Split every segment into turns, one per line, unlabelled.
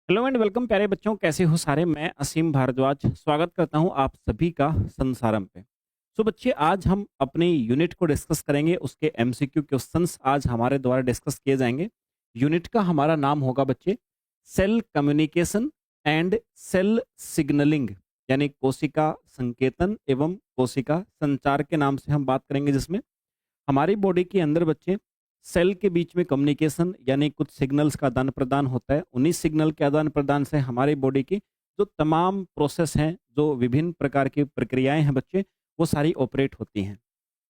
Hello and welcome प्यारे बच्चों, कैसे हो सारे। मैं असीम भारद्वाज स्वागत करता हूं आप सभी का संसारम पे। सो बच्चे, आज हम अपने यूनिट को डिस्कस करेंगे। उसके एमसीक्यू क्वेश्चंस आज हमारे द्वारा डिस्कस किए जाएंगे। यूनिट का हमारा नाम होगा बच्चे cell communication and cell signalling, यानी कोशिका संकेतन एवं कोशिका संचार के नाम से हम बात करेंगे, जिसमें हमारी बॉडी के अंदर बच्चे सेल के बीच में कम्युनिकेशन यानी कुछ सिग्नल्स का आदान प्रदान होता है। उन्हीं सिग्नल के आदान प्रदान से हमारी बॉडी की जो तमाम प्रोसेस हैं, जो विभिन्न प्रकार की प्रक्रियाएं हैं बच्चे, वो सारी ऑपरेट होती हैं।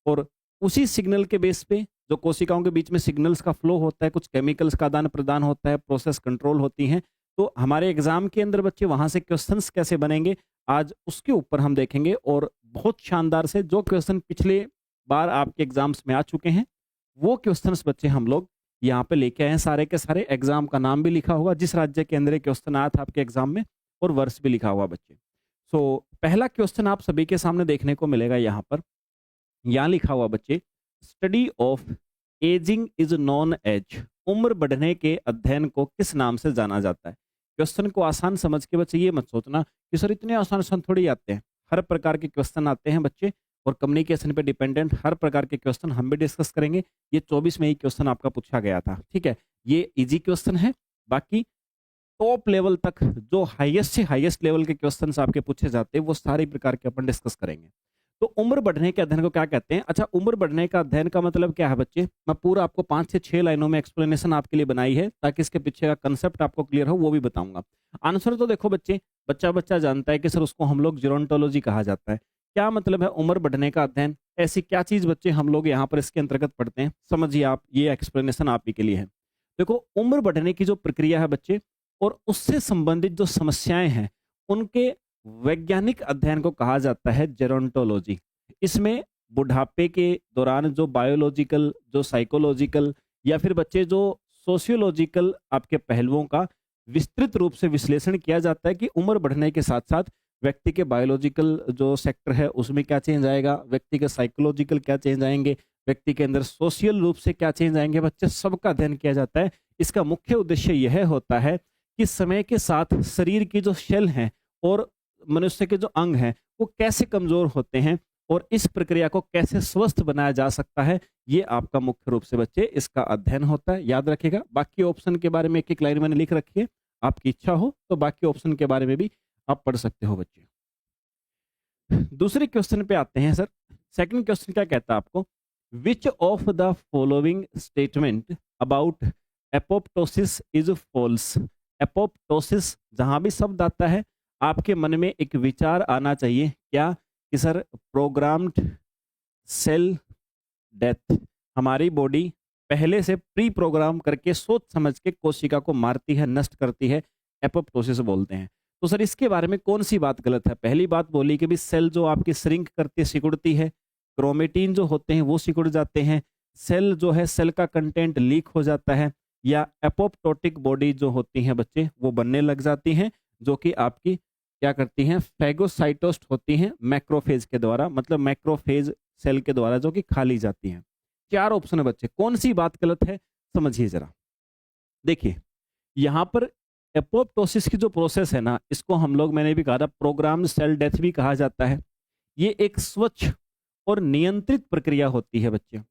और उसी सिग्नल के बेस पे जो कोशिकाओं के बीच में सिग्नल्स का फ्लो होता है, कुछ केमिकल्स का आदान प्रदान होता है, प्रोसेस कंट्रोल होती हैं। तो हमारे एग्जाम के अंदर बच्चे वहां से क्वेश्चंस कैसे बनेंगे, आज उसके ऊपर हम देखेंगे। और बहुत शानदार से जो क्वेश्चन पिछले बार आपके एग्जाम्स में आ चुके हैं, वो क्वेश्चंस बच्चे हम लोग यहाँ पे लेके आए हैं। सारे के सारे एग्जाम का नाम भी लिखा होगा, जिस राज्य के अंदर ये क्वेश्चन आया था आपके एग्जाम में, और वर्ष भी लिखा हुआ बच्चे। सो पहला क्वेश्चन आप सभी के सामने देखने को मिलेगा यहाँ पर। यहाँ लिखा हुआ बच्चे, study of ageing is known as, उम्र बढ़ने के अध्ययन को किस नाम से जाना जाता है। क्वेश्चन को आसान समझ के बच्चे ये मत सोचना कि सर इतने आसान आसान थोड़ी आते हैं। हर प्रकार के क्वेश्चन आते हैं बच्चे, और कम्युनिकेशन पे डिपेंडेंट हर प्रकार के क्वेश्चन हम भी डिस्कस करेंगे। ये 24 में ही क्वेश्चन आपका पूछा गया था, ठीक है। ये इजी क्वेश्चन है। बाकी टॉप लेवल तक जो हाईएस्ट से हाईएस्ट लेवल के क्वेश्चंस आपके पूछे जाते हैं, वो सारे प्रकार के अपन डिस्कस करेंगे। तो उम्र बढ़ने के अध्ययन को क्या कहते हैं? अच्छा, उम्र बढ़ने का अध्ययन का मतलब क्या है बच्चे? मैं पूरा आपको 5 से 6 लाइनों में एक्सप्लेनेशन आपके लिए बनाई है, ताकि इसके पीछे का कंसेप्ट आपको क्लियर हो, वो भी बताऊंगा। आंसर तो देखो बच्चे, बच्चा बच्चा जानता है कि सर उसको हम लोग जीरोंटोलॉजी कहा जाता है। क्या मतलब है उम्र बढ़ने का अध्ययन? ऐसी क्या चीज बच्चे हम लोग यहाँ पर इसके अंतर्गत पढ़ते हैं, समझिए आप। ये एक्सप्लेनेशन आप ही के लिए है। देखो, उम्र बढ़ने की जो प्रक्रिया है बच्चे, और उससे संबंधित जो समस्याएं हैं, उनके वैज्ञानिक अध्ययन को कहा जाता है जेरोंटोलॉजी। इसमें बुढ़ापे के दौरान जो बायोलॉजिकल, जो साइकोलॉजिकल, या फिर बच्चे जो सोशियोलॉजिकल आपके पहलुओं का विस्तृत रूप से विश्लेषण किया जाता है कि उम्र बढ़ने के साथ साथ व्यक्ति के बायोलॉजिकल जो सेक्टर है उसमें क्या चेंज आएगा, व्यक्ति के साइकोलॉजिकल क्या चेंज आएंगे, व्यक्ति के अंदर सोशल रूप से क्या चेंज आएंगे, बच्चे सबका अध्ययन किया जाता है। इसका मुख्य उद्देश्य यह होता है कि समय के साथ शरीर की जो सेल हैं और मनुष्य के जो अंग हैं, वो कैसे कमजोर होते हैं, और इस प्रक्रिया को कैसे स्वस्थ बनाया जा सकता है। ये आपका मुख्य रूप से बच्चे इसका अध्ययन होता है, याद रखिएगा। बाकी ऑप्शन के बारे में एक एक लाइन मैंने लिख रखी है, आपकी इच्छा हो तो बाकी ऑप्शन के बारे में भी आप पढ़ सकते हो बच्चे। दूसरे क्वेश्चन पे आते हैं सर। सेकंड क्वेश्चन क्या कहता है आपको? Which of the following statement about apoptosis is false. Apoptosis, जहां भी शब्द आता है आपके मन में एक विचार आना चाहिए, क्या? कि सर प्रोग्राम्ड सेल डेथ, हमारी बॉडी पहले से प्री प्रोग्राम करके सोच समझ के कोशिका को मारती है, नष्ट करती है, एपोप्टोसिस बोलते हैं। तो सर इसके बारे में कौन सी बात गलत है? पहली बात बोली कि भी सेल जो आपकी श्रिंक करती है, सिकुड़ती है, क्रोमेटिन जो होते हैं वो सिकुड़ जाते हैं, सेल जो है सेल का कंटेंट लीक हो जाता है, या एपोप्टोटिक बॉडी जो होती हैं बच्चे वो बनने लग जाती हैं, जो कि आपकी क्या करती हैं, फैगोसाइटोस्ट होती हैं मैक्रोफेज के द्वारा, मतलब मैक्रोफेज सेल के द्वारा जो कि खा ली जाती हैं। 4 ऑप्शन है बच्चे, कौन सी बात गलत है समझिए जरा। देखिए यहां पर एपोप्टोसिस की जो प्रोसेस है ना, इसको हम लोग, मैंने भी कहा था, प्रोग्राम्ड सेल डेथ भी कहा जाता है। ये एक स्वच्छ और नियंत्रित प्रक्रिया होती है बच्चे।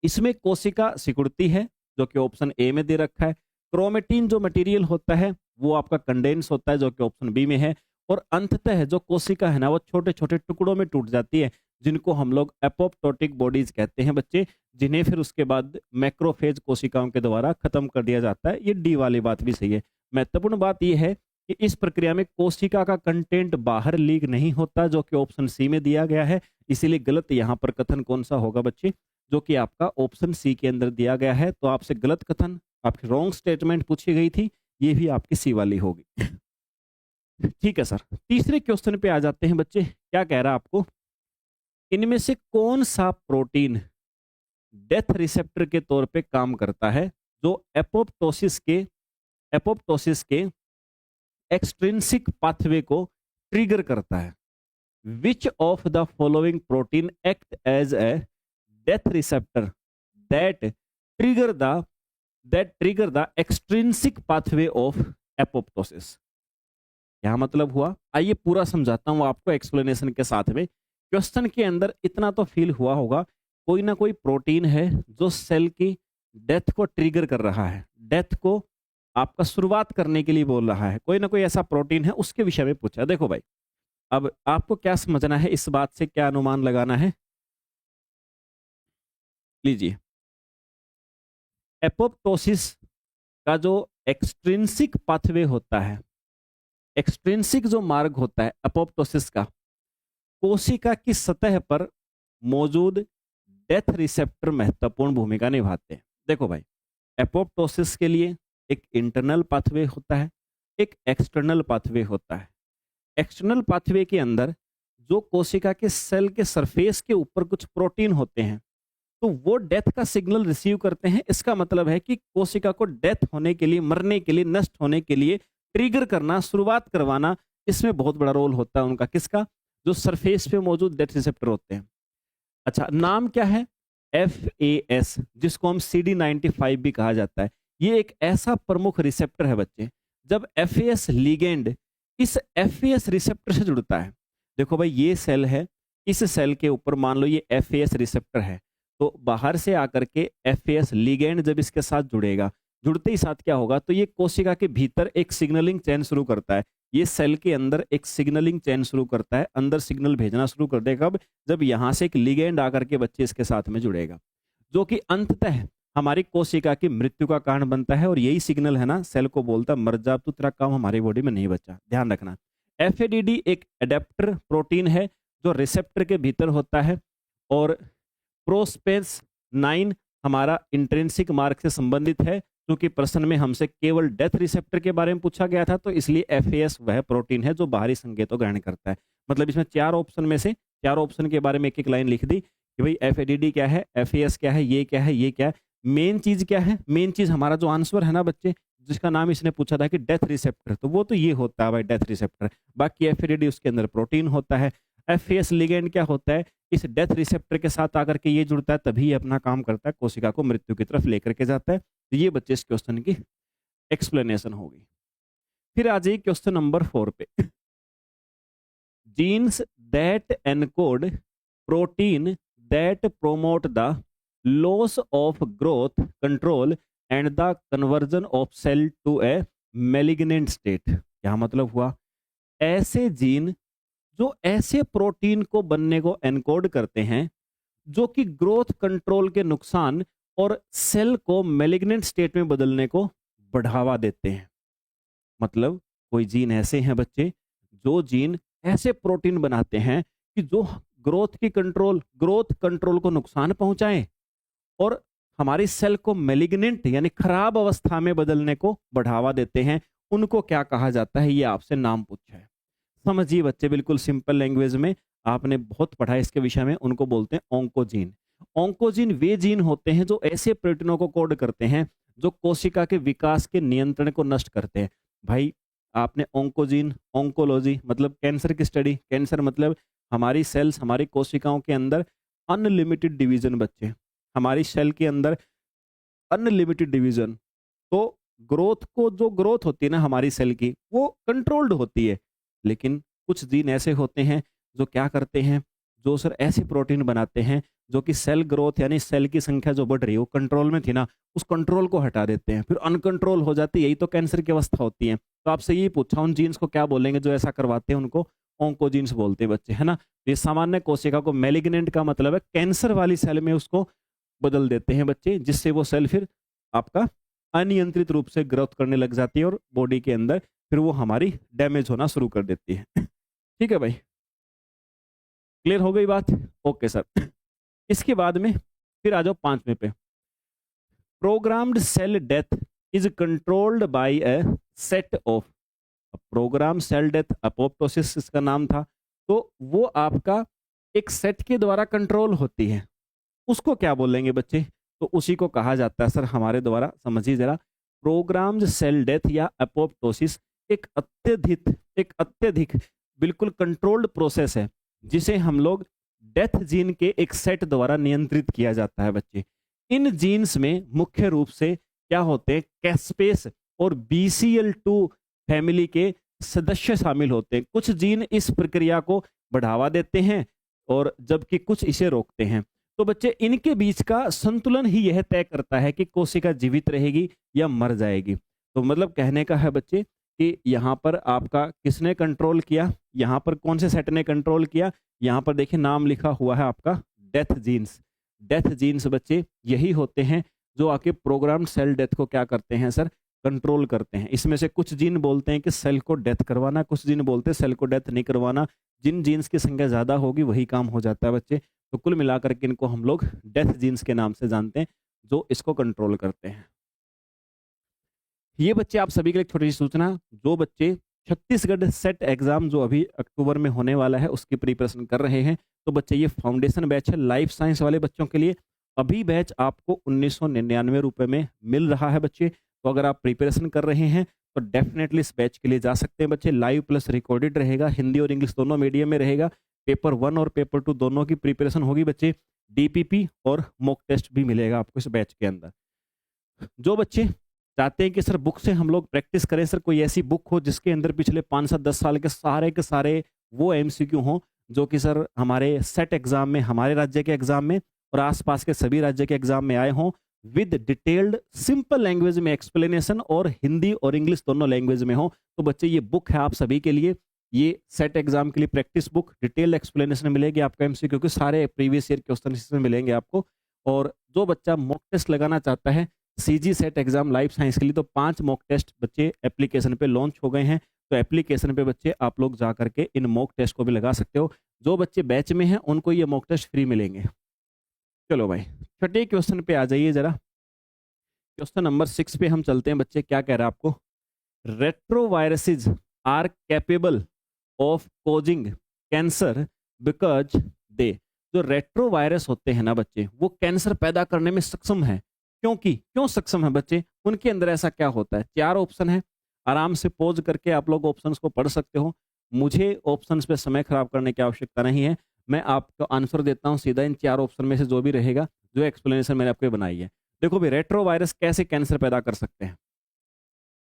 इसमें कोशिका सिकुड़ती है, जो कि ऑप्शन ए में दे रखा है। क्रोमेटिन जो मटेरियल होता है वो आपका कंडेंस होता है, जो कि ऑप्शन बी में है। और अंततः जो कोशिका है ना, वो छोटे छोटे टुकड़ों में टूट जाती है, जिनको हम लोग एपोप्टोटिक बॉडीज कहते हैं बच्चे, जिन्हें फिर उसके बाद मैक्रोफेज कोशिकाओं के द्वारा खत्म कर दिया जाता है। ये डी वाली बात भी सही है। महत्वपूर्ण बात यह है कि इस प्रक्रिया में कोशिका का कंटेंट बाहर लीक नहीं होता, जो कि ऑप्शन सी में दिया गया है। इसीलिए गलत यहाँ पर कथन कौन सा होगा बच्चे? जो कि आपका ऑप्शन सी के अंदर दिया गया है। तो आपसे गलत कथन, आपकी रॉन्ग स्टेटमेंट पूछी गई थी, ये भी आपकी सी वाली होगी। ठीक है सर। तीसरे क्वेश्चन पे आ जाते हैं बच्चे। क्या कह रहा है आपको? इनमें से कौन सा प्रोटीन डेथ रिसेप्टर के तौर पे काम करता है, जो एपोप्टोसिस के एक्सट्रिंसिक पाथवे को ट्रिगर करता है? Which of the following protein act as a death receptor that trigger the extrinsic pathway of apoptosis. क्या मतलब हुआ, आइए पूरा समझाता हूं आपको एक्सप्लेनेशन के साथ में। क्वेश्चन के अंदर इतना तो फील हुआ होगा, कोई ना कोई प्रोटीन है जो सेल की डेथ को ट्रिगर कर रहा है, डेथ को आपका शुरुआत करने के लिए बोल रहा है, कोई ना कोई ऐसा प्रोटीन है, उसके विषय में पूछा। देखो भाई, अब आपको क्या समझना है, इस बात से क्या अनुमान लगाना है, लीजिए। एपोप्टोसिस का जो एक्सट्रिंसिक पाथवे होता है, एक्सट्रिंसिक जो मार्ग होता है एपोप्टोसिस का, कोशिका की सतह पर मौजूद डेथ रिसेप्टर महत्वपूर्ण भूमिका निभाते हैं। देखो भाई, एपोप्टोसिस के लिए एक इंटरनल पाथवे होता है, एक एक्सटर्नल पाथवे होता है। एक्सटर्नल पाथवे के अंदर जो कोशिका के सेल के सरफेस के ऊपर कुछ प्रोटीन होते हैं, तो वो डेथ का सिग्नल रिसीव करते हैं। इसका मतलब है कि कोशिका को डेथ होने के लिए, मरने के लिए, नष्ट होने के लिए ट्रिगर करना, शुरुआत करवाना, इसमें बहुत बड़ा रोल होता है उनका। किसका? जो सरफेस पे मौजूद डेथ रिसेप्टर होते हैं। अच्छा, नाम क्या है? FAS, जिसको हम CD95 भी कहा जाता है। ये एक ऐसा प्रमुख रिसेप्टर है बच्चे, जब FAS लिगेंड इस FAS रिसेप्टर से जुड़ता है। देखो भाई, ये सेल है, इस सेल के ऊपर मान लो ये FAS रिसेप्टर है, तो बाहर से आकर के FAS लिगेंड जब इसके साथ जुड़ेगा, जुड़ते ही साथ क्या होगा, तो ये कोशिका के भीतर एक सिग्नलिंग चेन शुरू करता है। ये सेल के अंदर एक सिग्नलिंग चेन शुरू करता है, अंदर सिग्नल भेजना शुरू कर देगा। कब? जब यहां से एक लिगेंड आकर के बच्चे इसके साथ में जुड़ेगा, जो कि अंततः हमारी कोशिका की मृत्यु का कारण बनता है। और यही सिग्नल है ना, सेल को बोलता मर जा, अब तो तेरा काम हमारी बॉडी में नहीं बचा। ध्यान रखना, FADD एक एडेप्टर प्रोटीन है जो रिसेप्टर के भीतर होता है, और प्रोस्पेस 9 हमारा इंट्रिंसिक मार्ग से संबंधित है। क्योंकि प्रश्न में हमसे केवल डेथ रिसेप्टर के बारे में पूछा गया था, तो इसलिए FAS वह प्रोटीन है जो बाहरी संकेतों ग्रहण करता है। मतलब इसमें 4 ऑप्शन में से 4 ऑप्शन के बारे में एक एक लाइन लिख दी कि भाई FADD क्या है, FAS क्या है, ये क्या है, ये क्या है। मेन चीज क्या है? मेन चीज हमारा जो आंसर है ना बच्चे, जिसका नाम इसने पूछा था कि डेथ रिसेप्टर, तो वो तो ये होता है भाई, डेथ रिसेप्टर। बाकी FADD उसके अंदर प्रोटीन होता है। FAS लिगेंड क्या होता है? इस डेथ रिसेप्टर के साथ आकर के ये जुड़ता है, तभी ये अपना काम करता है, कोशिका को मृत्यु की तरफ लेकर के जाता है। तो ये बच्चे इस क्वेश्चन की एक्सप्लेनेशन होगी। फिर आ जाइए क्वेश्चन नंबर 4 पे। Genes that encode protein that promote the loss of growth control and the conversion of cell to a malignant state. क्या मतलब हुआ? ऐसे जीन जो ऐसे प्रोटीन को बनने को एनकोड करते हैं जो कि ग्रोथ कंट्रोल के नुकसान और सेल को मैलिग्नेंट स्टेट में बदलने को बढ़ावा देते हैं। मतलब कोई जीन ऐसे हैं बच्चे, जो जीन ऐसे प्रोटीन बनाते हैं कि जो ग्रोथ कंट्रोल को नुकसान पहुंचाएं और हमारी सेल को मैलिग्नेंट यानी खराब अवस्था में बदलने को बढ़ावा देते हैं। उनको क्या कहा जाता है? ये आपसे नाम पूछा है। समझिए बच्चे, बिल्कुल सिंपल लैंग्वेज में, आपने बहुत पढ़ा है इसके विषय में। उनको बोलते हैं ऑन्कोजीन। ऑन्कोजीन वे जीन होते हैं जो ऐसे प्रोटीनों को कोड करते हैं जो कोशिका के विकास के नियंत्रण को नष्ट करते हैं। भाई, आपने ऑन्कोजीन, ऑन्कोलॉजी मतलब कैंसर की स्टडी, कैंसर मतलब हमारी सेल्स, हमारी कोशिकाओं के अंदर अनलिमिटेड डिवीजन बच्चे, हमारी सेल के अंदर अनलिमिटेड डिवीजन। तो ग्रोथ को, जो ग्रोथ होती है ना हमारी सेल की, वो कंट्रोल्ड होती है। लेकिन कुछ जीन ऐसे होते हैं जो क्या करते हैं, जो सर ऐसे प्रोटीन बनाते हैं जो कि सेल ग्रोथ यानी सेल की संख्या जो बढ़ रही है वो कंट्रोल में थी ना, उस कंट्रोल को हटा देते हैं, फिर अनकंट्रोल हो जाती है। यही तो कैंसर की अवस्था होती है। तो आपसे यही पूछा, उन जीन्स को क्या बोलेंगे जो ऐसा करवाते हैं? उनको ऑन्कोजीन्स बोलते हैं बच्चे, है ना। ये सामान्य कोशिका को, मैलिग्नेंट का मतलब है कैंसर वाली सेल में उसको बदल देते हैं बच्चे, जिससे वो सेल फिर आपका अनियंत्रित रूप से ग्रोथ करने लग जाती है और बॉडी के अंदर फिर वो हमारी डैमेज होना शुरू कर देती है। ठीक है भाई, क्लियर हो गई बात? Okay sir. इसके बाद में फिर आ जाओ 5वें पे। Programmed cell death is controlled by a set of. Program cell death apoptosis इसका नाम था, तो वो आपका एक सेट के द्वारा कंट्रोल होती है। उसको क्या बोलेंगे बच्चे? तो उसी को कहा जाता है सर हमारे द्वारा, समझिए जरा, प्रोग्राम्ड सेल डेथ या एपोप्टोसिस एक अत्यधिक बिल्कुल कंट्रोल्ड प्रोसेस है, जिसे हम लोग डेथ जीन के एक सेट द्वारा नियंत्रित किया जाता है बच्चे। इन जीन्स में मुख्य रूप से क्या होते हैं? कैस्पेस और BCL2 फैमिली के सदस्य शामिल होते हैं। कुछ जीन इस प्रक्रिया को बढ़ावा देते हैं और जबकि कुछ इसे रोकते हैं। तो बच्चे इनके बीच का संतुलन ही यह तय करता है कि कोशिका जीवित रहेगी या मर जाएगी। तो मतलब कहने का है बच्चे कि यहाँ पर आपका किसने कंट्रोल किया, यहाँ पर कौन से सेट ने कंट्रोल किया, यहाँ पर देखिए नाम लिखा हुआ है आपका डेथ जीन्स। डेथ जीन्स बच्चे यही होते हैं जो आके प्रोग्राम्ड सेल डेथ को क्या करते हैं सर, कंट्रोल करते हैं। इसमें से कुछ जीन बोलते हैं कि सेल को डेथ करवाना, कुछ जीन बोलते हैं सेल को डेथ नहीं करवाना। जिन जीन्स की संख्या ज्यादा होगी वही काम हो जाता है बच्चे। तो कुल मिलाकर के इनको हम लोग डेथ जीन्स के नाम से जानते हैं जो इसको कंट्रोल करते हैं। ये बच्चे आप सभी के लिए एक छोटी सी सूचना, जो बच्चे छत्तीसगढ़ सेट एग्जाम जो अभी अक्टूबर में होने वाला है उसकी प्रिपरेशन कर रहे हैं, तो बच्चे ये फाउंडेशन बैच है लाइफ साइंस वाले बच्चों के लिए। अभी बैच आपको 1999 रुपए में मिल रहा है बच्चे। तो अगर आप प्रिपरेशन कर रहे हैं तो डेफिनेटली इस बैच के लिए जा सकते हैं बच्चे। लाइव प्लस रिकॉर्डेड रहेगा, हिंदी और इंग्लिश दोनों मीडियम में रहेगा। पेपर 1 और पेपर 2 दोनों की प्रिपरेशन होगी बच्चे। डीपीपी और मॉक टेस्ट भी मिलेगा आपको इस बैच के अंदर। जो बच्चे चाहते हैं कि सर बुक से हम लोग प्रैक्टिस करें, सर कोई ऐसी बुक हो जिसके अंदर पिछले 5 से 10 साल के सारे वो एमसीक्यू हों जो कि सर हमारे सेट एग्जाम में, हमारे राज्य के एग्जाम में और आसपास के सभी राज्य के एग्जाम में आए हों, विद डिटेल्ड सिंपल लैंग्वेज में एक्सप्लेनेशन और हिंदी और इंग्लिश दोनों लैंग्वेज में हो। तो बच्चे ये बुक है आप सभी के लिए। ये सेट एग्जाम के लिए प्रैक्टिस बुक, डिटेल्ड एक्सप्लेनेशन मिलेगी आपको एमसीक्यू के सारे प्रीवियस ईयर क्वेश्चन इसमें मिलेंगे आपको। और जो बच्चा मॉक टेस्ट लगाना चाहता है CG set exam life science के लिए, तो 5 मॉक टेस्ट बच्चे एप्लीकेशन पे लॉन्च हो गए हैं। तो एप्लीकेशन पे बच्चे आप लोग जा करके इन मॉक टेस्ट को भी लगा सकते हो। जो बच्चे बैच में हैं उनको ये मॉक टेस्ट फ्री मिलेंगे। चलो भाई छठे क्वेश्चन पे आ जाइए जरा। क्वेश्चन नंबर 6 पे हम चलते हैं बच्चे। क्या कह रहा है आपको, retroviruses are capable of causing cancer because they. जो रेट्रोवायरस होते हैं ना बच्चे, वो कैंसर पैदा करने में सक्षम है। क्यों सक्षम है बच्चे, उनके अंदर ऐसा क्या होता है। 4 ऑप्शन है, आराम से पॉज करके आप लोग ऑप्शंस को पढ़ सकते हो। मुझे ऑप्शंस पे समय खराब करने की आवश्यकता नहीं है। मैं आपको आंसर देता हूं सीधा इन 4 ऑप्शन में से जो भी रहेगा, जो एक्सप्लेनेशन मैंने आपको बनाई है। देखो भाई, रेट्रोवायरस कैसे कैंसर पैदा कर सकते हैं।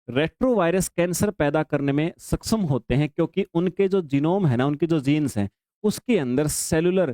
रेट्रोवायरस कैंसर पैदा करने में सक्षम होते हैं क्योंकि उनके जो जीनोम है ना, उनके जो जीन्स हैं, उसके अंदर सेलुलर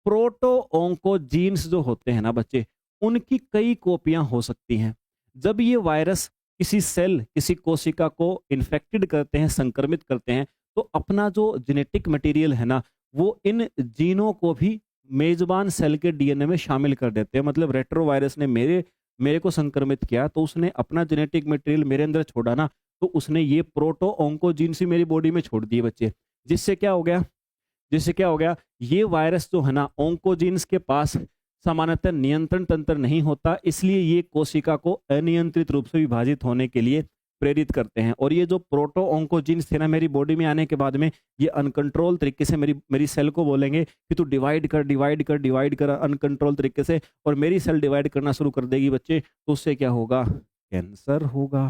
प्रोटो ऑन्कोजीन्स जो होते हैं ना बच्चे, उनकी कई कॉपियां हो सकती हैं। जब ये वायरस किसी सेल, किसी कोशिका को इन्फेक्टेड करते हैं, संक्रमित करते हैं, तो अपना जो जेनेटिक मटेरियल है ना, वो इन जीनों को भी मेजबान सेल के डीएनए में शामिल कर देते हैं। मतलब रेट्रोवायरस ने मेरे को संक्रमित किया, तो उसने अपना जेनेटिक मटेरियल मेरे अंदर छोड़ा ना, तो उसने ये प्रोटो ऑन्कोजीन्स मेरी बॉडी में छोड़ दिए बच्चे। जिससे क्या हो गया, ये वायरस जो है ना, ऑन्कोजीन्स के पास सामान्यतः नियंत्रण तंत्र नहीं होता, इसलिए ये कोशिका को अनियंत्रित रूप से विभाजित होने के लिए प्रेरित करते हैं। और ये जो प्रोटो ऑन्कोजीन्स थे ना मेरी बॉडी में आने के बाद में, ये अनकंट्रोल तरीके से मेरी सेल को बोलेंगे कि तू डिवाइड कर अनकंट्रोल तरीके से, और मेरी सेल डिवाइड करना शुरू कर देगी बच्चे। तो उससे क्या होगा, कैंसर होगा।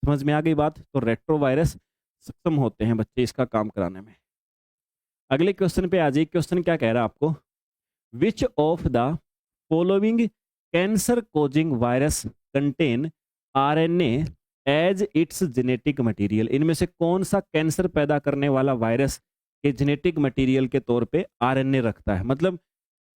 समझ में आ गई बात। तो रेट्रोवायरस सक्षम होते हैं बच्चे इसका काम कराने में। अगले क्वेश्चन पे आ जाइए। क्वेश्चन क्या कह रहा है आपको, which of the following cancer causing virus contain RNA as its genetic material. इनमें से कौन सा कैंसर पैदा करने वाला वायरस के जेनेटिक मटेरियल के तौर पे आरएनए रखता है। मतलब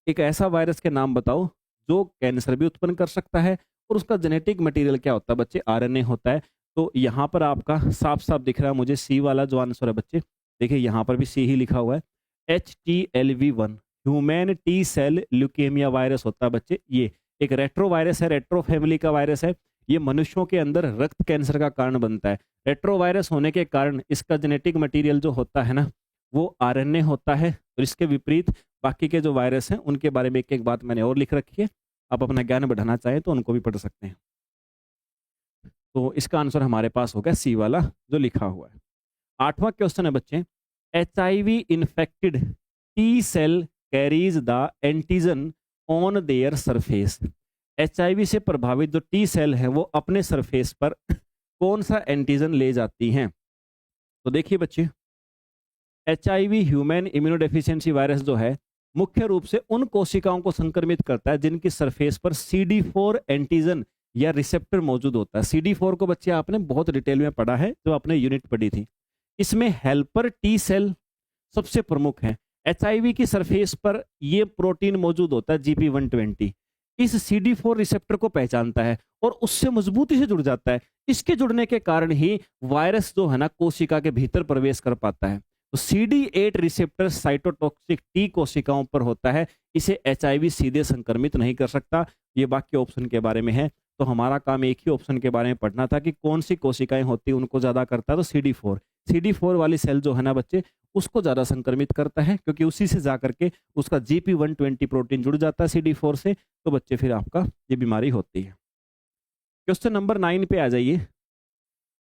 एक ऐसा वायरस के नाम बताओ जो कैंसर भी उत्पन्न कर सकता है और उसका जेनेटिक मटेरियल क्या होता है बच्चे, आरएनए होता है। तो यहाँ पर आपका साफ साफ दिख रहा है मुझे सी वाला जो आंसर है बच्चे। देखिए यहाँ पर भी सी ही लिखा हुआ है। HTLV1 human T cell leukaemia virus होता है बच्चे। ये एक रेट्रो वायरस है, रेट्रो फैमिली का वायरस है। ये मनुष्यों के अंदर रक्त कैंसर का कारण बनता है। रेट्रो वायरस होने के कारण इसका जेनेटिक मटेरियल जो होता है ना, वो आरएनए होता है। और इसके विपरीत बाकी के जो वायरस हैं उनके बारे में एक एक बात मैंने और लिख रखी है। आप अपना ज्ञान बढ़ाना चाहें तो उनको भी पढ़ सकते हैं। तो इसका आंसर हमारे पास होगा सी वाला जो लिखा हुआ है। 8वां क्वेश्चन है बच्चे, HIV infected T cell carries the antigen on their surface. HIV से प्रभावित जो टी सेल है वो अपने सरफेस पर कौन सा एंटीजन ले जाती हैं। तो देखिए बच्चे, HIV ह्यूमन इम्यूनोडेफिशिएंसी वायरस जो है मुख्य रूप से उन कोशिकाओं को संक्रमित करता है जिनकी सरफेस पर CD4 एंटीजन या रिसेप्टर मौजूद होता है। CD4 को बच्चे आपने बहुत डिटेल में पढ़ा है, जो आपने यूनिट पढ़ी थी। इसमें हेल्पर टी सेल सबसे प्रमुख है। HIV की सरफेस पर ये प्रोटीन मौजूद होता है GP120, इस CD4 रिसेप्टर को पहचानता है और उससे मजबूती से जुड़ जाता है। इसके जुड़ने के कारण ही वायरस जो है ना कोशिका के भीतर प्रवेश कर पाता है। तो CD8 रिसेप्टर साइटोटॉक्सिक टी कोशिकाओं पर होता है, इसे HIV सीधे संक्रमित नहीं कर सकता। ये बाकी ऑप्शन के बारे में है, तो हमारा काम एक ही ऑप्शन के बारे में पढ़ना था कि कौन सी कोशिकाएं होती है उनको ज्यादा करता है, तो CD4 वाली सेल जो है ना बच्चे, उसको ज्यादा संक्रमित करता है, क्योंकि उसी से जाकर के उसका GP120 प्रोटीन जुड़ जाता है CD4 से, तो बच्चे फिर आपका ये बीमारी होती है। क्वेश्चन नंबर 9 पे आ जाइए।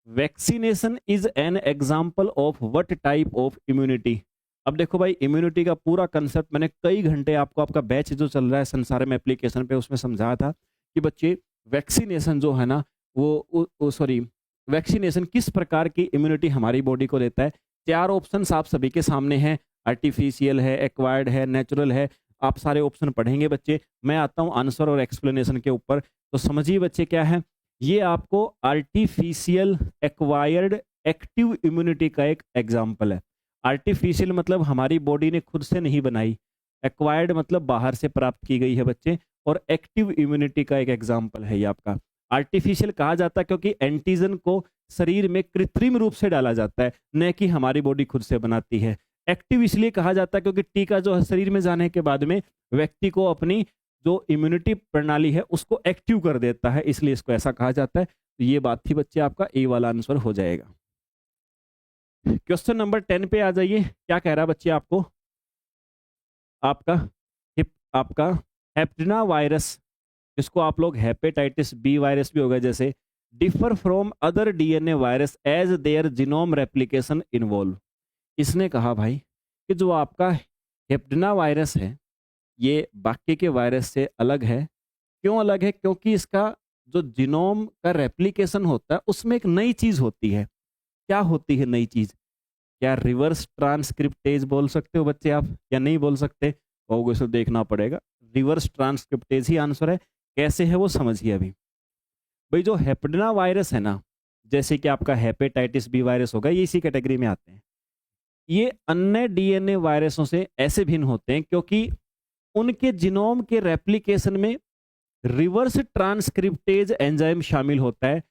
Vaccination is an example of what type of immunity. अब देखो भाई, इम्यूनिटी का पूरा कंसेप्ट मैंने कई घंटे आपको, आपका बैच जो चल रहा है संसारम एप्लीकेशन पे, उसमें समझाया था कि बच्चे वैक्सीनेशन जो है ना वो सॉरी वैक्सीनेशन किस प्रकार की इम्यूनिटी हमारी बॉडी को देता है। 4 ऑप्शंस आप सभी के सामने हैं, आर्टिफिशियल है, एक्वायर्ड है, नेचुरल है। आप सारे ऑप्शन पढ़ेंगे बच्चे। मैं आता हूं आंसर और एक्सप्लेनेशन के ऊपर, तो समझिए बच्चे क्या है। ये आपको आर्टिफिशियल, एक्वायर्ड, एक्टिव इम्यूनिटी का एक एग्जाम्पल है। आर्टिफिशियल मतलब हमारी बॉडी ने खुद से नहीं बनाई, एक्वायर्ड मतलब बाहर से प्राप्त की गई है बच्चे, और एक्टिव इम्यूनिटी का एक एग्जाम्पल है ये आपका। आर्टिफिशियल कहा जाता है क्योंकि एंटीजन को शरीर में कृत्रिम रूप से डाला जाता है, न कि हमारी बॉडी खुद से बनाती है। एक्टिव इसलिए कहा जाता है क्योंकि टीका जो है शरीर में जाने के बाद में व्यक्ति को अपनी जो इम्यूनिटी प्रणाली है उसको एक्टिव कर देता है, इसलिए इसको ऐसा कहा जाता है। तो ये बात थी बच्चे, आपका ए वाला आंसर हो जाएगा। क्वेश्चन नंबर 10 पे आ जाइए। क्या कह रहा है बच्चे आपको, आपका हेप्टिना वायरस, जिसको आप लोग हेपेटाइटिस बी वायरस भी होगा जैसे, differ from other DNA virus as their genome replication involve. इसने कहा भाई कि जो आपका हेप्टिना वायरस है ये बाकी के वायरस से अलग है। क्यों अलग है? क्योंकि इसका जो जीनोम का रेप्लिकेशन होता है उसमें एक नई चीज होती है। क्या होती है नई चीज? क्या रिवर्स ट्रांसक्रिप्टेज बोल सकते हो बच्चे आप, या नहीं बोल सकते? वो इसे देखना पड़ेगा। रिवर्स ट्रांसक्रिप्टेज ही आंसर है। कैसे है वो समझिए अभी। भाई जो हेपेटिना वायरस है ना, जैसे कि आपका हेपेटाइटिस बी वायरस होगा, ये इसी कैटेगरी में आते हैं। ये अन्य DNA वायरसों से ऐसे भिन्न होते हैं क्योंकि उनके जीनोम के रेप्लिकेशन में रिवर्स ट्रांसक्रिप्टेज एंजाइम शामिल होता है।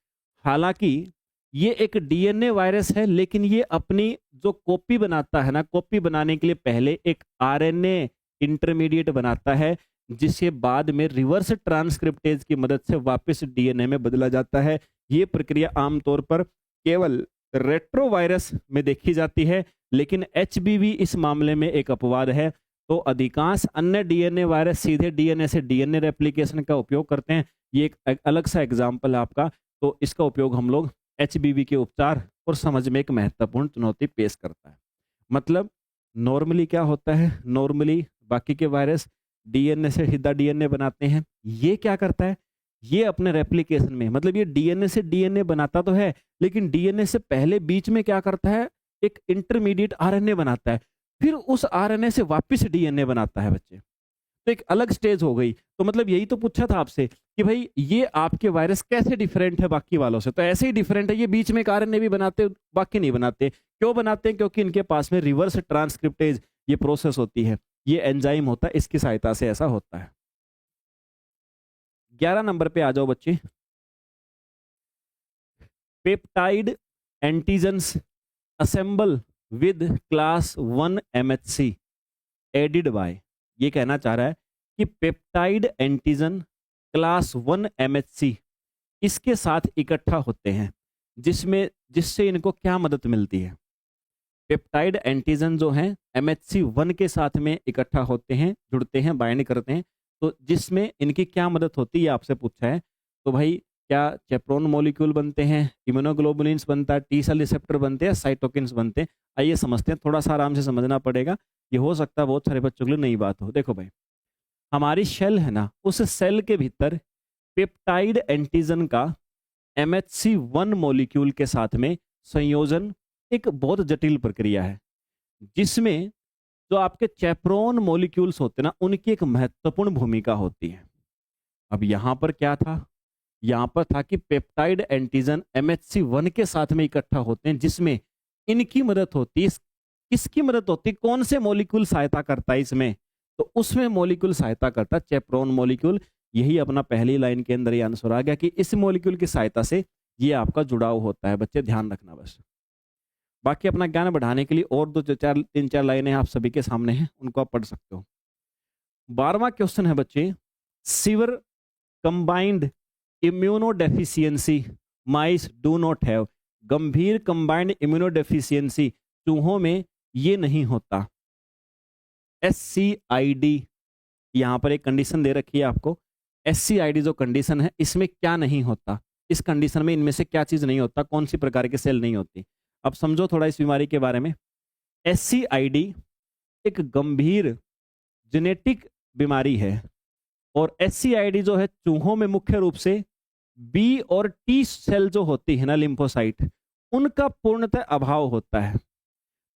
हालांकि ये एक DNA वायरस है, लेकिन ये अपनी जो कॉपी बनाता है ना, कॉपी बनाने के लिए पहले एक RNA इंटरमीडिएट बनाता है, जिसे बाद में रिवर्स ट्रांसक्रिप्टेज की मदद से वापस DNA में बदला जाता है। ये प्रक्रिया आमतौर पर केवल रेट्रोवायरस में देखी जाती है, लेकिन HBV इस मामले में एक अपवाद है। तो अधिकांश अन्य DNA वायरस सीधे DNA से DNA रेप्लिकेशन का उपयोग करते हैं। ये एक अलग सा एग्जाम्पल है आपका। तो इसका उपयोग हम लोग HBV के उपचार और समझ में एक महत्वपूर्ण चुनौती पेश करता है। मतलब नॉर्मली क्या होता है, नॉर्मली बाकी के वायरस DNA से सीधा DNA बनाते हैं। ये क्या करता है, ये अपने रेप्लिकेशन में, मतलब ये DNA से DNA बनाता तो है, लेकिन DNA से पहले बीच में क्या करता है, एक इंटरमीडिएट RNA बनाता है, फिर उस RNA से वापस DNA बनाता है बच्चे। तो एक अलग स्टेज हो गई। तो मतलब यही तो पूछा था आपसे कि भाई ये आपके वायरस कैसे डिफरेंट है बाकी वालों से। तो ऐसे ही डिफरेंट है, ये बीच में एक RNA भी बनाते, बाकी नहीं बनाते। क्यों बनाते हैं? क्योंकि इनके पास में रिवर्स ट्रांसक्रिप्टेज ये प्रोसेस होती है, ये एंजाइम होता है, इसकी सहायता से ऐसा होता है। 11 नंबर पे आ जाओ बच्चे। Peptide antigens assemble with class 1 MHC aided by. ये कहना चाह रहा है कि पेप्टाइड एंटीजन क्लास 1 MHC इसके साथ इकट्ठा होते हैं, जिससे इनको क्या मदद मिलती है? पेप्टाइड एंटीजन जो हैं MHC 1 के साथ में इकट्ठा होते हैं, जुड़ते हैं, बाइंड करते हैं। तो जिसमें इनकी क्या मदद होती है आपसे पूछा है। तो भाई क्या चेप्रोन मॉलिक्यूल बनते हैं, इम्यूनोग्लोबुलिन्स बनता है, टी सेल रिसेप्टर बनते हैं, साइटोकिन्स बनते हैं। आइए समझते हैं, थोड़ा सा आराम से समझना पड़ेगा। ये हो सकता है बहुत सारे बच्चों के लिए नई बात हो। देखो भाई, हमारी सेल है ना, उस सेल के भीतर पेप्टाइड एंटीजन का MHC 1 मॉलिक्यूल के साथ में संयोजन एक बहुत जटिल प्रक्रिया है, जिसमें जो आपके चेप्रोन मॉलिक्यूल्स होते हैं ना, उनकी एक महत्वपूर्ण भूमिका होती है। अब यहां पर क्या था, यहाँ पर था कि पेप्टाइड एंटीजन MHC1 के साथ में इकट्ठा होते हैं, जिसमें इनकी मदद होती है। किसकी मदद होती है, कौन से मॉलिक्यूल सहायता करता है इसमें, तो उसमें मॉलिक्यूल सहायता करता है चेप्रोन मॉलिक्यूल। यही अपना पहली लाइन के अंदर ये आंसर आ गया कि इस मॉलिक्यूल की सहायता से ये आपका जुड़ाव होता है। बच्चे ध्यान रखना बस। बाकी अपना ज्ञान बढ़ाने के लिए और तीन चार लाइनें आप सभी के सामने हैं, उनको आप पढ़ सकते हो। 12वां क्वेश्चन है बच्चे, sewer combined immunodeficiency mice do not have. गंभीर कंबाइंड इम्यूनोडेफिशिएंसी चूहों में ये नहीं होता। SCID, यहां पर एक कंडीशन दे रखी है आपको। SCID जो कंडीशन है, इसमें क्या नहीं होता, इस कंडीशन में इनमें से क्या चीज नहीं होता, कौन सी प्रकार के सेल नहीं होती। अब समझो थोड़ा इस बीमारी के बारे में। SCID एक गंभीर जेनेटिक बीमारी है, और SCID जो है चूहों में मुख्य रूप से B और T सेल जो होती है ना, लिम्फोसाइट, उनका पूर्णतः अभाव होता है।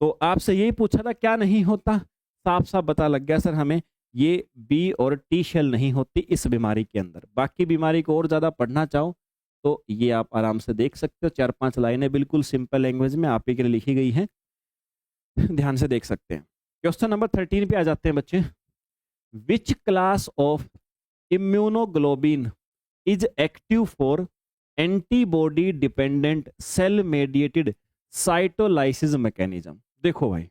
तो आपसे यही पूछा था क्या नहीं होता, साफ साफ पता लग गया सर हमें, ये B और T सेल नहीं होती इस बीमारी के अंदर। बाकी बीमारी को और ज्यादा पढ़ना चाहो तो ये आप आराम से देख सकते हो, 4-5 लाइनें बिल्कुल सिंपल लैंग्वेज में आप ही के लिए लिखी गई हैं, ध्यान से देख सकते हैं। क्वेश्चन नंबर 13 पे आ जाते हैं बच्चे। Which class of immunoglobin is active for antibody dependent cell mediated cytolysis mechanism. देखो भाई,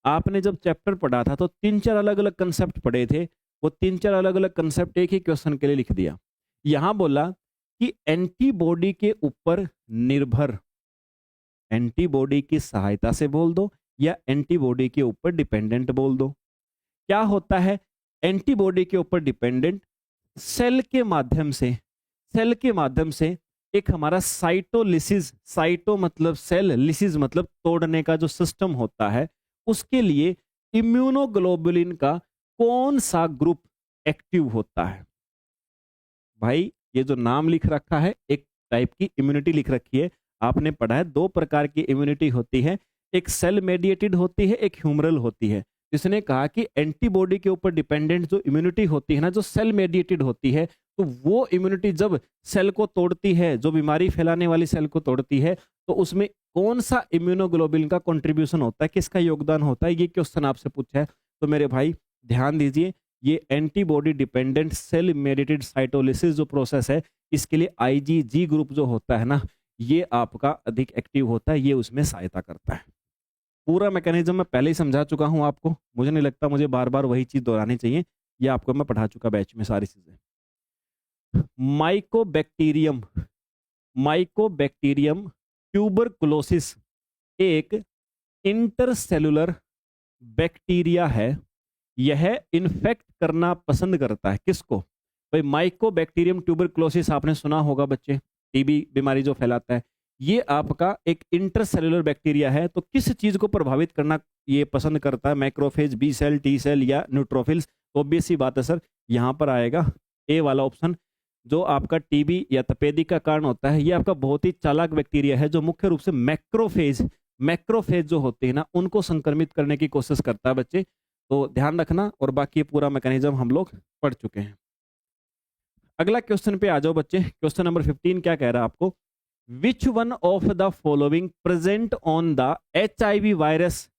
आपने जब चैप्टर पढ़ा था तो 3-4 अलग अलग कंसेप्ट पढ़े थे, वो 3-4 अलग अलग कंसेप्ट एक ही क्वेश्चन के लिए लिख दिया। यहां बोला कि एंटीबॉडी के ऊपर निर्भर, एंटीबॉडी की सहायता से बोल दो या एंटीबॉडी के ऊपर डिपेंडेंट बोल दो। क्या होता है एंटीबॉडी के ऊपर डिपेंडेंट? सेल के माध्यम से, सेल के माध्यम से एक हमारा साइटोलिसिस, साइटो मतलब सेल, लिसिस मतलब तोड़ने का जो सिस्टम होता है, उसके लिए इम्यूनोग्लोबुलिन का कौन सा ग्रुप एक्टिव होता है? भाई ये जो नाम लिख रखा है, एक टाइप की इम्यूनिटी लिख रखी है, आपने पढ़ा है 2 प्रकार की इम्यूनिटी होती है, एक सेल मेडिएटेड होती है, एक ह्यूमरल होती है। इसने कहा कि एंटीबॉडी के ऊपर डिपेंडेंट जो इम्यूनिटी होती है ना, जो सेल मेडिएटेड होती है, तो वो इम्यूनिटी जब सेल को तोड़ती है, जो बीमारी फैलाने वाली सेल को तोड़ती है, तो उसमें कौन सा इम्यूनोग्लोबुलिन का कंट्रीब्यूशन होता है, किसका योगदान होता है, ये क्वेश्चन आपसे पूछा है। तो मेरे भाई ध्यान दीजिए, ये antibody dependent cell mediated cytolysis जो प्रोसेस है, इसके लिए IgG ग्रुप जो होता है ना, ये आपका अधिक एक्टिव होता है, ये उसमें सहायता करता है। पूरा मैकेनिज्म मैं पहले ही समझा चुका हूं आपको, मुझे नहीं लगता मुझे बार बार वही चीज दोहरानी चाहिए, ये आपको मैं पढ़ा चुका बैच में सारी चीजें। माइकोबैक्टीरियम, माइकोबैक्टीरियम ट्यूबरकुलोसिस एक इंटरसेलुलर बैक्टीरिया है। यह इन्फेक्ट करना पसंद करता है किसको? भाई माइकोबैक्टीरियम ट्यूबरकुलोसिस आपने सुना होगा बच्चे, टीबी बीमारी जो फैलाता है, ये आपका एक इंटरसेलुलर बैक्टीरिया है। तो किस चीज को प्रभावित करना ये पसंद करता है? Macrophage, B cell, T cell या न्यूट्रोफिल्स? ऑब्वियस सी बात है सर, यहां पर आएगा ए वाला ऑप्शन। जो आपका टीबी या तपेदी का कारण होता है, ये आपका बहुत ही चालाक बैक्टीरिया है, जो मुख्य रूप से मैक्रोफेज, मैक्रोफेज जो होते हैं ना, उनको संक्रमित करने की कोशिश करता है बच्चे। तो ध्यान रखना, और बाकी पूरा मैकेनिज्म हम लोग पढ़ चुके हैं। अगला क्वेश्चन पे आ जाओ बच्चे। क्वेश्चन नंबर 15 क्या कह रहा है आपको? Which one of the following present on the HIV virus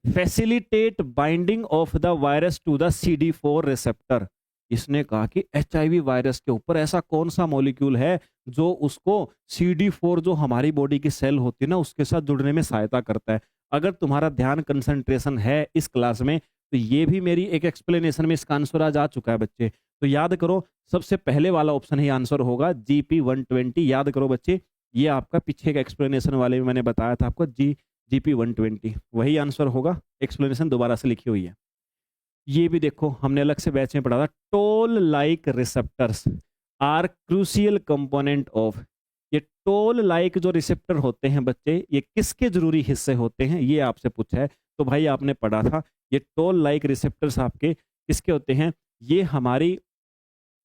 facilitate binding of the virus to the CD4 receptor? इसने कहा कि HIV वायरस के ऊपर ऐसा कौन सा मॉलिक्यूल है जो उसको CD4 जो हमारी बॉडी की सेल होती है ना, उसके साथ जुड़ने में सहायता करता है। अगर तुम्हारा ध्यान कंसंट्रेशन है इस क्लास में, तो ये भी मेरी एक एक्सप्लेनेशन में इसका आंसर आ जा चुका है बच्चे। तो याद करो, सबसे पहले वाला ऑप्शन ही आंसर होगा, GP120। याद करो बच्चे, ये आपका पीछे का एक्सप्लेनेशन वाले में मैंने बताया था आपको, GP120 वही आंसर होगा। एक्सप्लेनेशन दोबारा से लिखी हुई है। ये भी देखो, हमने अलग से बैच में पढ़ा था, toll like receptors are crucial component of. ये टोल लाइक जो रिसेप्टर होते हैं बच्चे, ये किसके जरूरी हिस्से होते हैं, ये आपसे पूछा है। तो भाई आपने पढ़ा था, ये टोल लाइक रिसेप्टर्स आपके किसके होते हैं? ये हमारी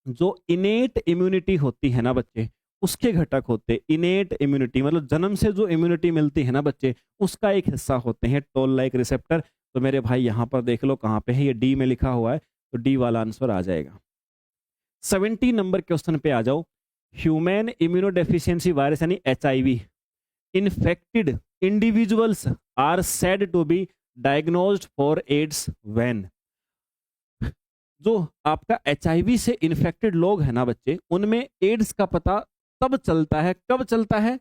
जो इनेट इम्यूनिटी होती है ना बच्चे, उसके घटक होते। इनेट इम्यूनिटी मतलब जन्म से जो इम्यूनिटी मिलती है ना बच्चे, उसका एक हिस्सा होते हैं टोल लाइक रिसेप्टर। तो मेरे भाई यहां पर देख लो कहां पे है, ये डी में लिखा हुआ है, तो डी वाला आंसर आ जाएगा। 70 नंबर क्वेश्चन पे आ जाओ। ह्यूमन इम्यूनोडेफिशिएंसी वायरस यानी HIV infected individuals are said to be diagnosed for AIDS when. जो आपका HIV से इन्फेक्टेड लोग हैं ना बच्चे, उनमें एड्स का पता तब चलता है, कब चलता है,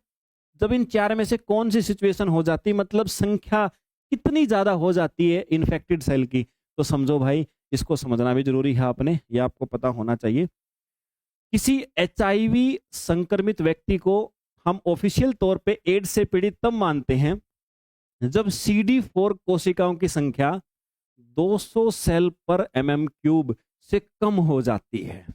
जब इन चार में से कौन सी सिचुएशन हो जाती है, मतलब संख्या कितनी ज्यादा हो जाती है इन्फेक्टेड सेल की। तो समझो भाई, इसको समझना भी जरूरी है, आपने ये आपको पता होना चाहिए। किसी HIV संक्रमित व्यक्ति को हम ऑफिशियल तौर पे एड्स से पीड़ित तब मानते हैं जब CD4 कोशिकाओं की संख्या 200 सेल पर mm³ से कम हो जाती है।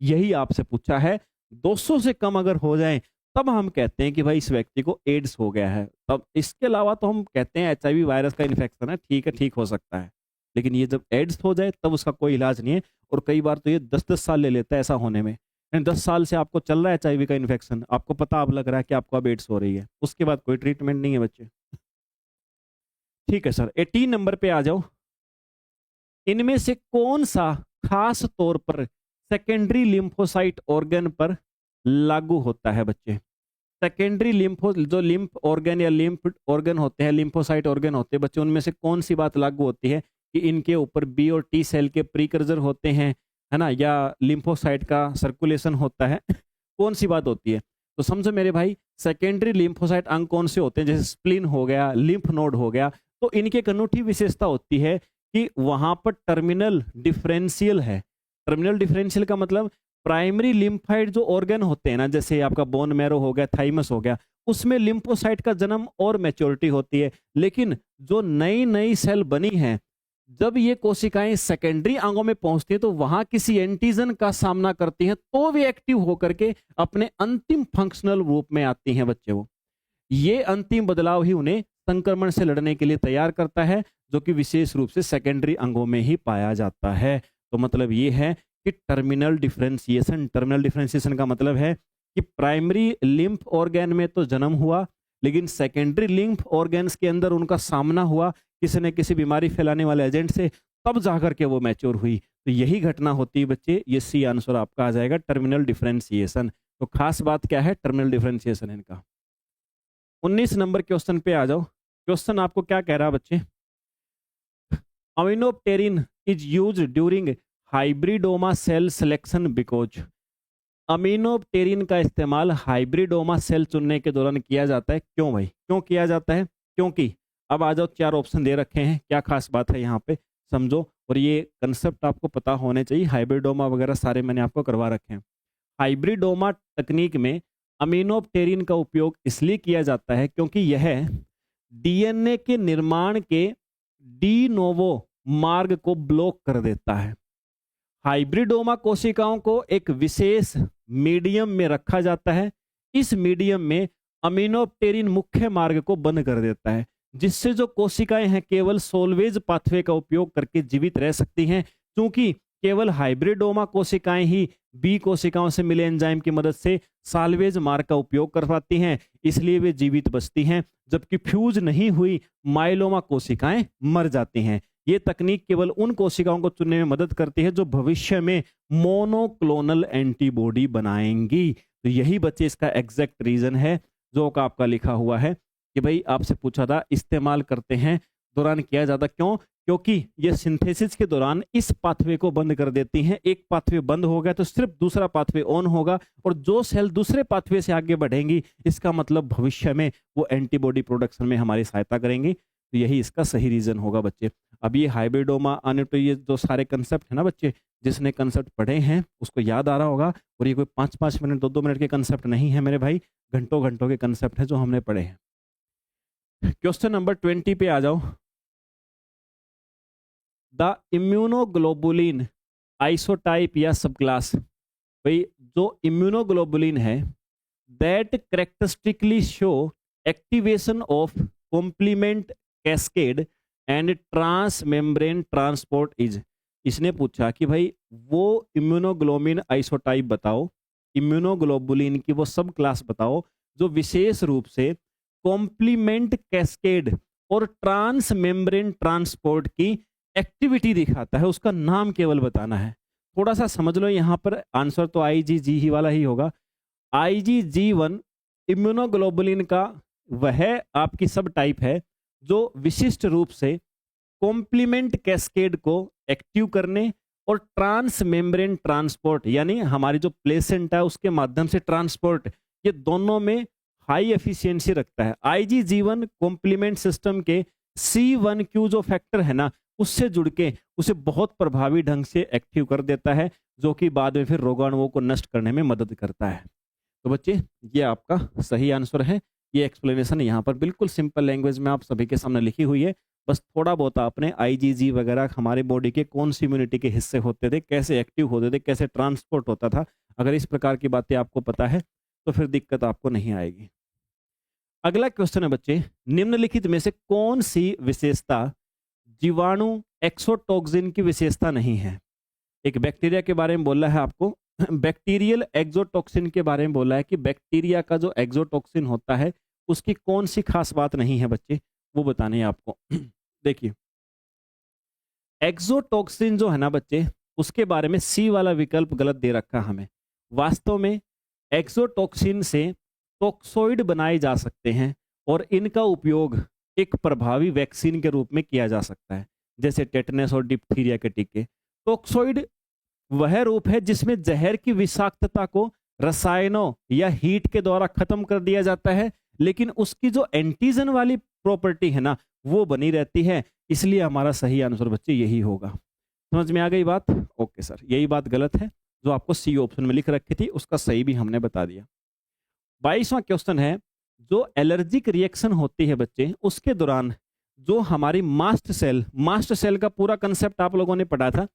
यही आपसे पूछा है, 200 से कम अगर हो जाए तब हम कहते हैं कि भाई इस व्यक्ति को एड्स हो गया है। तब इसके अलावा तो हम कहते हैं HIV वायरस का इन्फेक्शन है, ठीक है, ठीक हो सकता है, लेकिन ये जब एड्स हो जाए तब उसका कोई इलाज नहीं है। और कई बार तो ये 10-10 साल ले लेता है ऐसा होने में। 10 साल से आपको चल रहा है HIV का इन्फेक्शन, आपको पता अब लग रहा है कि आपको अब एड्स हो रही है, उसके बाद कोई ट्रीटमेंट नहीं है बच्चे। ठीक है सर, 18 नंबर पे आ जाओ। इनमें से कौन सा खास तौर पर सेकेंडरी लिम्फोसाइट ऑर्गन पर लागू होता है बच्चे? सेकेंडरी जो लिम्फ ऑर्गन या लिम्फ ऑर्गन होते हैं, लिम्फोसाइट ऑर्गन होते हैं बच्चे, उनमें से कौन सी बात लागू होती है कि इनके ऊपर B और T सेल के प्रीकर्सर होते हैं, है ना, या लिम्फोसाइट का सर्कुलेशन होता है, कौन सी बात होती है? तो समझो मेरे भाई, सेकेंडरी लिम्फोसाइट अंग कौन से होते हैं? जैसे स्प्लीन हो गया, लिम्फ नोड हो गया। तो इनकी एक अनूठी विशेषता होती है कि वहां पर टर्मिनल डिफरेंशियल है। टर्मिनल डिफरेंशियल का मतलब प्राइमरी लिम्फाइड जो ऑर्गन होते हैं ना, जैसे आपका बोन मैरो हो गया, थाइमस हो गया, उसमें लिम्फोसाइट का जन्म और मैच्योरिटी होती है। लेकिन जो नई नई सेल बनी है, जब ये कोशिकाएं सेकेंडरी अंगों में पहुंचती हैं तो वहां किसी एंटीजन का सामना करती हैं, तो वे एक्टिव होकर के अपने अंतिम फंक्शनल रूप में आती हैं बच्चे। वो ये अंतिम बदलाव ही उन्हें संक्रमण से लड़ने के लिए तैयार करता है, जो कि विशेष रूप से सेकेंडरी अंगों में ही पाया जाता है। तो मतलब ये है कि टर्मिनल डिफरेंशिएशन का मतलब है कि प्राइमरी लिम्फ ऑर्गन में तो जन्म हुआ, लेकिन सेकेंडरी लिम्फ ऑर्गन्स के अंदर उनका सामना हुआ किसी न किसी बीमारी फैलाने वाले एजेंट से, तब जाकर के वो मैच्योर हुई। तो यही घटना होती है बच्चे। ये सी आंसर आपका आ जाएगा, टर्मिनल डिफरेंशिएशन। तो खास बात क्या है? टर्मिनल डिफरेंशिएशन इनका। 19 नंबर क्वेश्चन पे आ जाओ। क्वेश्चन आपको क्या कह रहा है बच्चे? Aminopterin is used during hybridoma cell selection because. Aminopterin का इस्तेमाल हाइब्रिडोमा सेल चुनने के दौरान किया जाता है। क्यों भाई, क्यों किया जाता है? क्योंकि अब आ जाओ, 4 ऑप्शन दे रखे हैं, क्या खास बात है यहाँ पे समझो। और ये कंसेप्ट आपको पता होने चाहिए, हाइब्रिडोमा वगैरह सारे मैंने आपको करवा रखे हैं। हाइब्रिडोमा तकनीक में अमीनोप्टेरिन का उपयोग इसलिए किया जाता है क्योंकि यह DNA के निर्माण के डी नोवो मार्ग को ब्लॉक कर देता है। हाइब्रिडोमा कोशिकाओं को एक विशेष मीडियम में रखा जाता है। इस मीडियम में अमीनोप्टेरिन मुख्य मार्ग को बंद कर देता है, जिससे जो कोशिकाएं हैं केवल सोल्वेज पाथवे का उपयोग करके जीवित रह सकती हैं। क्योंकि केवल हाइब्रिडोमा कोशिकाएं ही बी कोशिकाओं से मिले एंजाइम की मदद से साल्वेज मार्ग का उपयोग कर पाती हैं, इसलिए वे जीवित बचती हैं, जबकि फ्यूज नहीं हुई माइलोमा कोशिकाएं मर जाती हैं। ये तकनीक केवल उन कोशिकाओं को चुनने में मदद करती है जो भविष्य में मोनोक्लोनल एंटीबॉडी बनाएंगी। तो यही बच्चे इसका एग्जैक्ट रीजन है जो का आपका लिखा हुआ है कि भाई आपसे पूछा था इस्तेमाल करते हैं दौरान किया जाता। क्यों? क्योंकि ये सिंथेसिस के दौरान इस पाथवे को बंद कर देती हैं। एक पाथवे बंद हो गया तो सिर्फ दूसरा पाथवे ऑन होगा, और जो सेल दूसरे पाथवे से आगे बढ़ेंगी, इसका मतलब भविष्य में वो एंटीबॉडी प्रोडक्शन में हमारी सहायता करेंगी। तो यही इसका सही रीजन होगा बच्चे। अब ये हाइब्रिडोमा आने तो ये जो सारे कंसेप्ट है ना बच्चे, जिसने कंसेप्ट पढ़े हैं उसको याद आ रहा होगा। और ये कोई 5-5 मिनट 2-2 मिनट के कंसेप्ट नहीं है मेरे भाई, घंटों घंटों के कंसेप्ट है जो हमने पढ़े हैं। क्वेश्चन नंबर 20 पे आ जाओ। द इम्यूनोग्लोबुलिन आइसोटाइप या सब क्लास। भाई जो इम्यूनोग्लोबुलिन है that characteristically show activation of complement cascade and transmembrane transport is. इसने पूछा कि भाई वो इम्यूनोग्लोबुलिन आइसोटाइप बताओ, इम्यूनोग्लोबुलिन की वो सब क्लास बताओ जो विशेष रूप से कॉम्प्लीमेंट कैस्केड और ट्रांस मेम्ब्रेन ट्रांसपोर्ट की एक्टिविटी दिखाता है। उसका नाम केवल बताना है। थोड़ा सा समझ लो, यहाँ पर आंसर तो IgG ही वाला ही होगा। IgG1 इम्यूनोग्लोबुलिन का वह आपकी सब टाइप है जो विशिष्ट रूप से कॉम्प्लीमेंट कैस्केड को एक्टिव करने और ट्रांस मेम्ब्रेन ट्रांसपोर्ट यानी हमारी जो प्लेसेंटा है उसके माध्यम से ट्रांसपोर्ट, ये दोनों में हाई एफिशिएंसी रखता है। IgG1 कॉम्प्लीमेंट सिस्टम के C1q जो फैक्टर है ना, उससे जुड़ के उसे बहुत प्रभावी ढंग से एक्टिव कर देता है, जो कि बाद में फिर रोगाणुओं को नष्ट करने में मदद करता है। तो बच्चे ये आपका सही आंसर है। ये एक्सप्लेनेशन यहाँ पर बिल्कुल सिंपल लैंग्वेज में आप सभी के सामने लिखी हुई है। बस थोड़ा बहुत आपने IgG वगैरह हमारे बॉडी के कौन सी इम्यूनिटी के हिस्से होते थे, कैसे एक्टिव होते थे, कैसे ट्रांसपोर्ट होता था, अगर इस प्रकार की बातें आपको पता है तो फिर दिक्कत आपको नहीं आएगी। अगला क्वेश्चन है बच्चे, निम्नलिखित में से कौन सी विशेषता जीवाणु एक्सोटोक्सिन की विशेषता नहीं है? एक बैक्टीरिया के बारे में बोला है आपको, बैक्टीरियल एक्सोटोक्सिन के बारे में बोला है कि बैक्टीरिया का जो एक्सोटोक्सिन होता है उसकी कौन सी खास बात नहीं है बच्चे, वो बतानी है आपको। देखिए एक्सोटोक्सिन जो है ना बच्चे, उसके बारे में सी वाला विकल्प गलत दे रखा हमें। वास्तव में एक्सोटोक्सिन से टॉक्सोइड बनाए जा सकते हैं और इनका उपयोग एक प्रभावी वैक्सीन के रूप में किया जा सकता है, जैसे टेटनस और डिप्थीरिया के टीके। टॉक्सोइड वह रूप है जिसमें जहर की विषाक्तता को रसायनों या हीट के द्वारा खत्म कर दिया जाता है, लेकिन उसकी जो एंटीजन वाली प्रॉपर्टी है ना, वो बनी रहती है। इसलिए हमारा सही आंसर बच्चे यही होगा। समझ में आ गई बात? ओके सर, यही बात गलत है जो आपको सी ऑप्शन में लिख रखी थी, उसका सही भी हमने बता दिया। 22वां क्वेश्चन है, जो एलर्जिक रिएक्शन होती है बच्चे, उसके दौरान जो हमारी मास्ट सेल का पूरा कंसेप्ट आप लोगों ने पढ़ा था।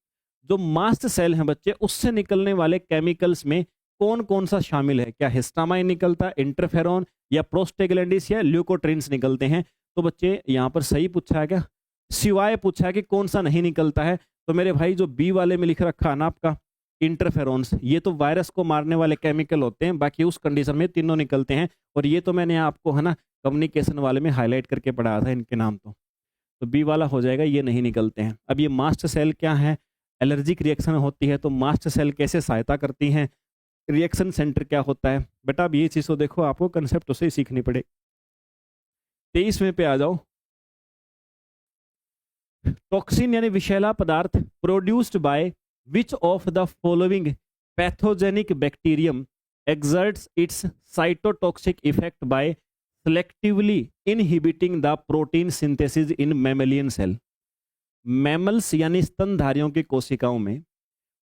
जो मास्ट सेल है बच्चे, उससे निकलने वाले केमिकल्स में कौन कौन सा शामिल है? क्या हिस्टामाइन निकलता है, इंटरफेरॉन या प्रोस्टेग्लैंडिस या ल्यूकोट्रिन्स निकलते हैं? तो बच्चे यहाँ पर सही पूछा है क्या? सिवाय पूछा है कि कौन सा नहीं निकलता है। तो मेरे भाई जो बी वाले में लिख रखा है ना आपका, इंटरफेरॉन्स, ये तो वायरस को मारने वाले केमिकल होते हैं, बाकी उस कंडीशन में तीनों निकलते हैं। और ये तो मैंने आपको है ना कम्युनिकेशन वाले में हाईलाइट करके पढ़ाया था इनके नाम। तो बी वाला हो जाएगा, ये नहीं निकलते हैं। अब ये मास्ट सेल क्या है? एलर्जिक रिएक्शन होती है तो मास्ट सेल कैसे सहायता करती हैं, रिएक्शन सेंटर क्या होता है? बेटा अब ये चीज़ तो देखो, आपको कंसेप्ट उसे ही सीखनी पड़े। 23वें पे आ जाओ। टॉक्सिन यानी विषैला पदार्थ produced by which of the following pathogenic bacterium exerts its cytotoxic effect by selectively inhibiting the protein synthesis in mammalian cell। Mammals यानी स्तनधारियों की कोशिकाओं में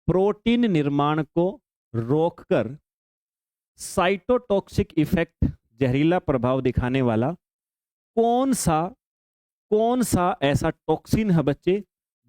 प्रोटीन निर्माण को रोककर साइटोटॉक्सिक इफेक्ट, जहरीला प्रभाव दिखाने वाला कौन सा ऐसा टॉक्सिन है बच्चे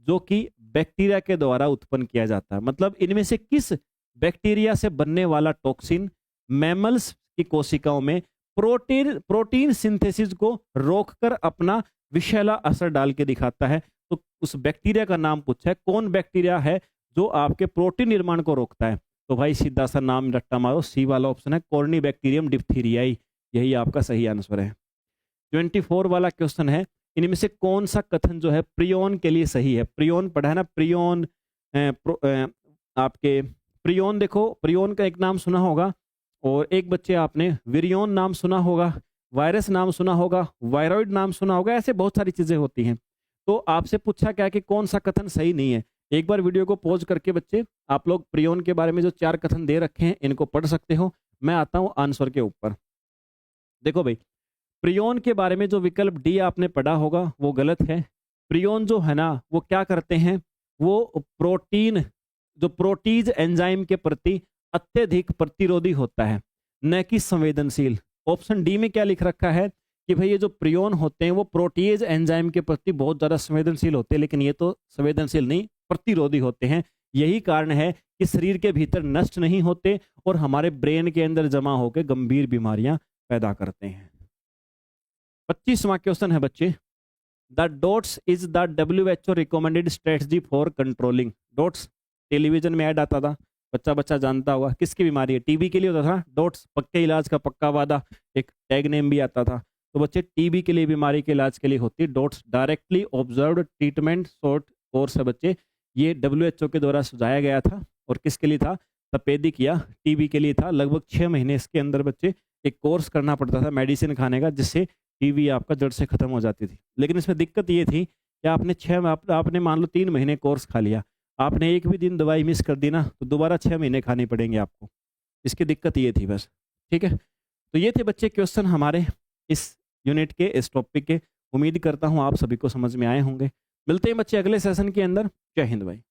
जो कि बैक्टीरिया के द्वारा उत्पन्न किया जाता है? मतलब इनमें से किस बैक्टीरिया से बनने वाला टॉक्सिन मैमल्स की कोशिकाओं में प्रोटीन सिंथेसिस को रोककर अपना विषैला असर डाल के दिखाता है? तो उस बैक्टीरिया का नाम पूछा है, कौन बैक्टीरिया है जो आपके प्रोटीन निर्माण को रोकता है? तो भाई सीधा सा नाम रट्टा मारो, सी वाला ऑप्शन है, कॉर्नीबैक्टीरियम डिप्थीरियाई, यही आपका सही आंसर है। 24 वाला क्वेश्चन है, इनमें से कौन सा कथन जो है प्रियोन के लिए सही है? प्रियोन पढ़ा है ना, प्रियोन आपके प्रियोन, देखो प्रियोन का एक नाम सुना होगा, और एक बच्चे आपने विरियोन नाम सुना होगा, वायरस नाम सुना होगा, वायरॉइड नाम सुना होगा, ऐसे बहुत सारी चीजें होती हैं। तो आपसे पूछा क्या कि कौन सा कथन सही नहीं है? एक बार वीडियो को पॉज करके बच्चे आप लोग प्रियोन के बारे में जो 4 कथन दे रखे हैं इनको पढ़ सकते हो। मैं आता हूं आंसर के ऊपर। देखो भाई, प्रियोन के बारे में जो विकल्प डी आपने पढ़ा होगा वो गलत है। प्रियोन जो है ना वो क्या करते हैं, वो प्रोटीज एंजाइम के प्रति अत्यधिक प्रतिरोधी होता है, न कि संवेदनशील। ऑप्शन डी में क्या लिख रखा है कि भाई ये जो प्रियोन होते हैं वो प्रोटीज एंजाइम के प्रति बहुत ज्यादा संवेदनशील होते हैं, लेकिन ये तो संवेदनशील नहीं, प्रतिरोधी होते हैं। यही कारण है कि शरीर के भीतर नष्ट नहीं होते और हमारे ब्रेन के अंदर जमा होकर गंभीर बीमारियां पैदा करते हैं। 25वां क्वेश्चन है बच्चे, the dots is the WHO recommended strategy for controlling. Dots television में ऐड आता था, बच्चा जानता होगा, किसकी बीमारी है? टीबी के लिए होता था डॉट्स, पक्के इलाज का पक्का वादा, एक टैग नेम भी आता था। तो बच्चे टीबी के लिए, बीमारी के इलाज के लिए होती है dots, directly observed treatment short course है बच्चे। ये WHO के द्वारा सुझाया गया था और किसके लिए था? तपेदिक या टीबी के लिए था। लगभग 6 महीने इसके अंदर बच्चे एक कोर्स करना पड़ता था मेडिसिन खाने का, जिससे टीबी आपका जड़ से खत्म हो जाती थी। लेकिन इसमें दिक्कत ये थी कि आपने मान लो 3 महीने कोर्स खा लिया, आपने एक भी दिन दवाई मिस कर दी ना, तो दोबारा 6 महीने खानी पड़ेंगे आपको। इसकी दिक्कत ये थी बस। ठीक है, तो ये थे बच्चे क्वेश्चन हमारे इस यूनिट के, इस टॉपिक के। उम्मीद करता हूँ आप सभी को समझ में आए होंगे। मिलते हैं बच्चे अगले सेशन के अंदर। जय हिंद भाई।